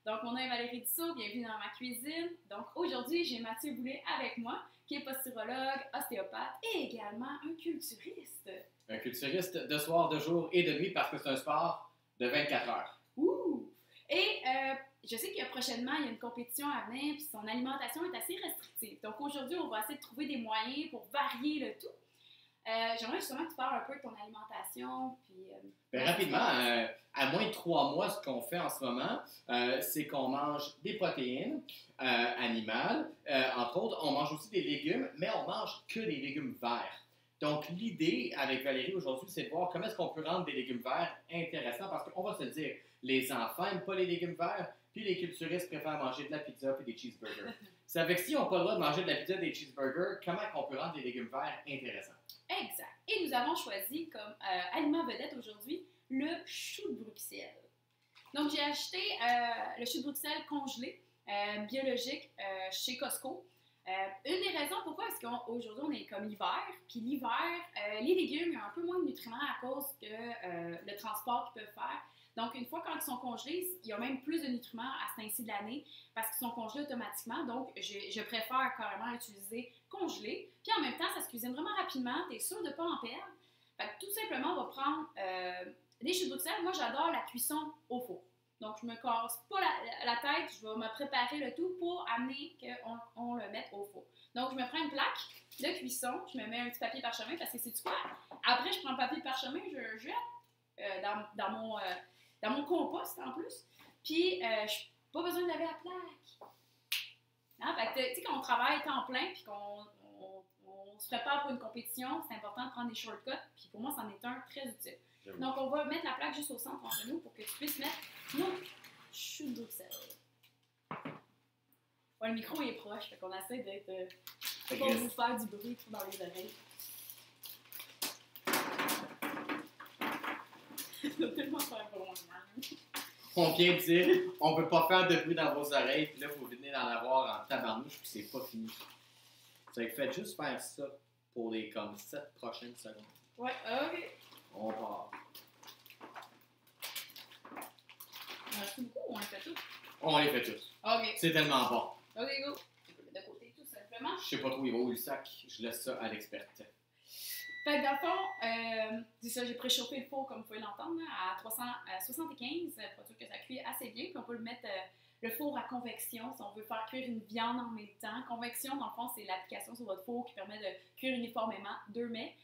Donc, mon nom est Valérie Dussault, bienvenue dans ma cuisine. Donc, aujourd'hui, j'ai Mathieu Boulet avec moi, qui est posturologue, ostéopathe et également un culturiste. Un culturiste de soir, de jour et de nuit parce que c'est un sport de 24 heures. Ouh! Et je sais qu'il y a prochainement, il y a une compétition à venir, puis son alimentation est assez restrictive. Donc, aujourd'hui, on va essayer de trouver des moyens pour varier le tout. J'aimerais justement que tu parles un peu de ton alimentation. Puis, Rapidement, à moins de 3 mois, ce qu'on fait en ce moment, c'est qu'on mange des protéines animales. Entre autres, on mange aussi des légumes, mais on mange que des légumes verts. Donc, l'idée avec Valérie aujourd'hui, c'est de voir comment est-ce qu'on peut rendre des légumes verts intéressants, parce qu'on va se le dire, les enfants n'aiment pas les légumes verts, puis les culturistes préfèrent manger de la pizza et des cheeseburgers. Ça fait que si on n'a pas le droit de manger de la pizza et des cheeseburgers, comment on peut rendre des légumes verts intéressants? Exact. Et nous avons choisi comme aliment vedette aujourd'hui le chou de Bruxelles. Donc, j'ai acheté le chou de Bruxelles congelé, biologique, chez Costco. Une des raisons pourquoi, c'est qu'aujourd'hui, on est comme l'hiver. Puis l'hiver, les légumes, il y a un peu moins de nutriments à cause que le transport qu'ils peuvent faire. Donc, une fois quand ils sont congelés, il y a même plus de nutriments à ce temps-ci de l'année parce qu'ils sont congelés automatiquement. Donc, je préfère carrément utiliser congelé. Puis en même temps, ça se cuisine vraiment rapidement. Tu es sûr de ne pas en perdre. Fait que tout simplement, on va prendre des choux de Bruxelles. Moi, j'adore la cuisson au four. Donc, je ne me casse pas la tête. Je vais me préparer le tout pour amener qu'on le mette au four. Donc, je me prends une plaque de cuisson. Je me mets un petit papier parchemin parce que c'est quoi? Après, je prends le papier parchemin, je le jette dans mon compost en plus. Puis, je n'ai pas besoin de laver la plaque. Hein? Fait que, tu sais, quand on travaille temps plein puis qu'on se prépare pour une compétition, c'est important de prendre des shortcuts. Puis pour moi, c'en est un très utile. Donc, on va mettre la plaque juste au centre entre nous pour que tu puisses mettre nos choux de Bruxelles. Ouais, le micro est proche, fait qu'on essaie d'être. Faut pas vous faire du bruit trop dans les oreilles. Ça va tellement faire pour moi. On vient de dire, on ne peut pas faire de bruit dans vos oreilles, puis là, vous venez d'en avoir en tabarnouche, puis c'est pas fini. Ça fait que faites juste faire ça pour les comme 7 prochaines secondes. Ouais, ok. On part. Merci beaucoup, on les fait tous. On les fait tous. Ok. C'est tellement bon. Ok, go. Je peux le mettre de côté tout simplement. Je sais pas trop, il va où le sac. Je laisse ça à l'experte. Fait que dans le fond, c'est ça, j'ai préchauffé le four comme vous pouvez l'entendre à 375 pour sûr que ça cuit assez bien. Puis on peut le mettre le four à convection si on veut faire cuire une viande en même temps. Convection, dans le fond, c'est l'application sur votre four qui permet de cuire uniformément 2 mets.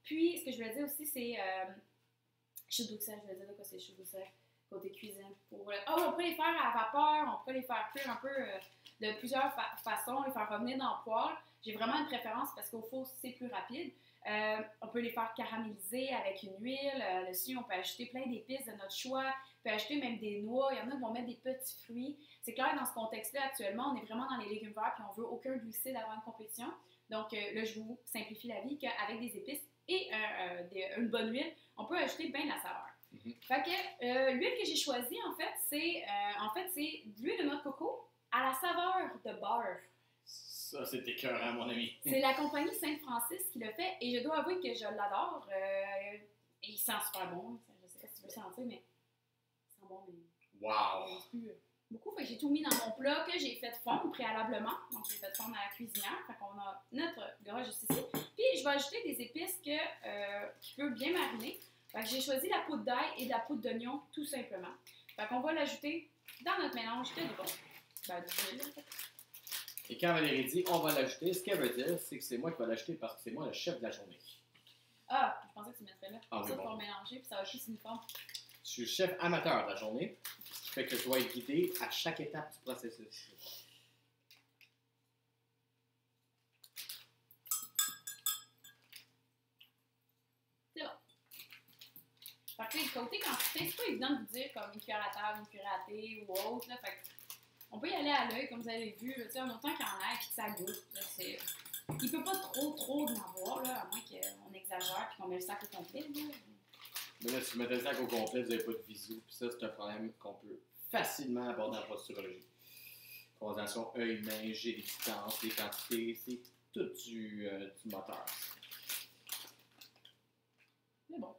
Puis, ce que je voulais dire aussi, c'est choux de Bruxelles. Je voulais dire de quoi c'est choux de Bruxelles côté cuisine. On peut les faire à vapeur, on peut les faire cuire un peu de plusieurs façons, les faire revenir dans le poêle. J'ai vraiment une préférence parce qu'au four, c'est plus rapide. On peut les faire caraméliser avec une huile. Dessus, on peut ajouter plein d'épices de notre choix. On peut ajouter même des noix. Il y en a qui vont mettre des petits fruits. C'est clair, dans ce contexte-là, actuellement, on est vraiment dans les légumes verts puis on veut aucun glucide avant une compétition. Donc là, je vous simplifie la vie qu'avec des épices et une bonne huile, on peut ajouter bien de la saveur. Fait que l'huile que j'ai choisie, en fait, c'est de l'huile de noix de coco à la saveur de beurre. Ça, c'est écœurant, mon ami. C'est la compagnie Saint-Francis qui le fait et je dois avouer que je l'adore. Il sent super bon. Je sais pas si tu veux le sentir, mais il sent bon, mais Wow! beaucoup. Fait que j'ai tout mis dans mon plat que j'ai fait fondre préalablement. Donc, j'ai fait fondre à la cuisinière. Fait qu'on a notre gras juste ici. Puis, je vais ajouter des épices qui peuvent bien mariner. Fait que j'ai choisi la poudre d'ail et de la poudre d'oignon, tout simplement. Fait qu'on va l'ajouter dans notre mélange de droit. D'huile, en fait. Et quand Valérie dit on va l'ajouter, ce qu'elle veut dire, c'est que c'est moi qui vais l'acheter parce que c'est moi le chef de la journée. Ah, je pensais que tu mettrais là. Ah, Ça, oui, pour bon. mélanger, puis ça va juste uniforme. Je suis le chef amateur de la journée, ce qui fait que je dois être guidé à chaque étape du processus. C'est bon. Fait que le côté quantité, c'est pas évident de vous dire comme une cuillère à table, une cuillère à thé ou autre. Là, fait que on peut y aller à l'œil, comme vous avez vu, là, en autant qu'il y en ait et que ça goûte. Là, il ne peut pas trop en avoir, là, à moins qu'on exagère et qu'on met le sac au complet. Là. Mais là, si vous mettez le sac au complet, vous n'avez pas de visu. Puis ça, c'est un problème qu'on peut facilement aborder en posturologie. Coordination œil-main, j'ai les distances, les quantités, c'est tout du moteur. Mais bon.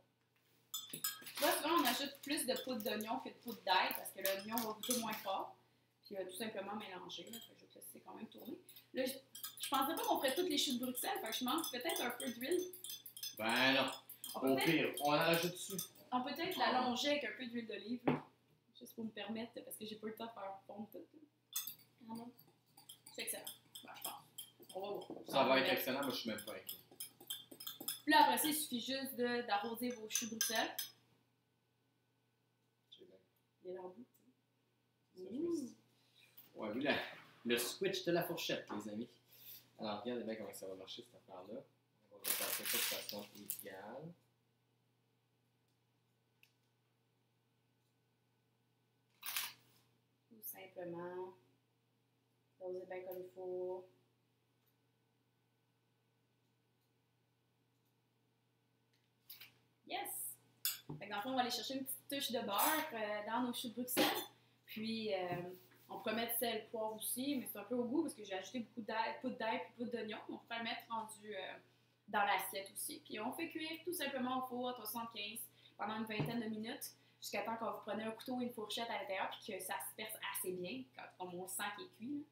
Moi, souvent, on ajoute plus de poudre d'oignon que de poudre d'ail parce que l'oignon va goûter moins fort. Puis tout simplement mélanger. Là, je vais te laisser quand même tourner. Là, je pensais pas qu'on ferait toutes les choux de Bruxelles, fait que je mange peut-être un peu d'huile. Ben non. Au pire, on en rajoute dessus. On peut peut-être l'allonger avec un peu d'huile d'olive. Juste pour me permettre, parce que j'ai pas eu le temps de faire fondre tout. C'est excellent. Ben, je pense. On va voir. Ça va être excellent, moi je suis même pas inquiet. Puis là, après ça, il suffit juste d'arroser vos choux de Bruxelles. Il est là en bout, tu sais. Ouais, vu le switch de la fourchette, les amis. Alors, regardez bien comment ça va marcher cette affaire-là. On va repasser ça de façon égale. Tout simplement. Doser bien comme il faut. Yes! Fait que dans le fond, on va aller chercher une petite touche de beurre dans nos choux de Bruxelles. Puis, on pourrait mettre sel, poivre aussi, mais c'est un peu au goût parce que j'ai ajouté beaucoup de poudre d'ail et poudre d'oignon. On pourrait le mettre rendu dans l'assiette aussi. Puis, on fait cuire tout simplement au four à 315 pendant une vingtaine de minutes jusqu'à temps que vous preniez un couteau et une fourchette à l'intérieur puis que ça se perce assez bien, comme on sent qu'il est cuit.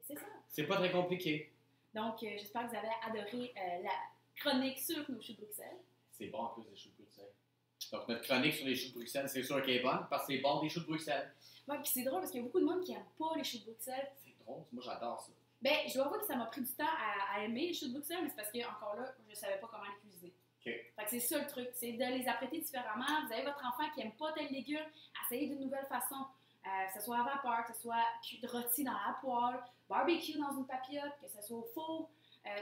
C'est ça. C'est pas très compliqué. Donc, j'espère que vous avez adoré la chronique sur nos choux de Bruxelles. C'est bon en plus des choux de Bruxelles. Donc, notre chronique sur les choux de Bruxelles, c'est sûr qu'elle est bonne parce que c'est bon des choux de Bruxelles. Ouais, puis c'est drôle parce qu'il y a beaucoup de monde qui n'aime pas les choux de Bruxelles. C'est drôle, moi j'adore ça. Ben, je dois avouer que ça m'a pris du temps à aimer les choux de Bruxelles, mais c'est parce que, encore là, je savais pas comment les cuisiner. Okay. Fait que c'est ça le truc, c'est de les apprêter différemment. Vous avez votre enfant qui n'aime pas tel légume, essayez d'une nouvelle façon. Que ce soit à vapeur, que ce soit rôti dans la poêle, barbecue dans une papillote, que ce soit au four.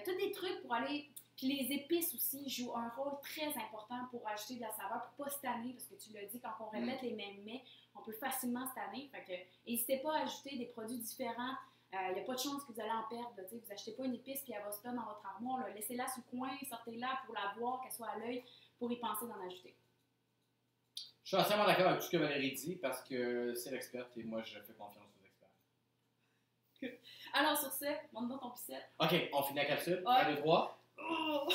Tous des trucs pour aller. Puis les épices aussi jouent un rôle très important pour ajouter de la saveur, pour pas se tanner, parce que tu l'as dit, quand on répète les mêmes mets, on peut facilement se tanner. Fait que n'hésitez pas à ajouter des produits différents. Il n'y a pas de chance que vous allez en perdre. Là, vous achetez pas une épice puis elle va se perdre dans votre armoire. Laissez-la sous le coin, sortez-la pour la voir, qu'elle soit à l'œil, pour y penser d'en ajouter. Je suis entièrement d'accord avec tout ce que Valérie dit parce que c'est l'experte et moi je fais confiance aux experts. Alors sur ce, montre-moi ton picette. Ok, on finit la capsule. Ouais. 1, 2, 3. Oh!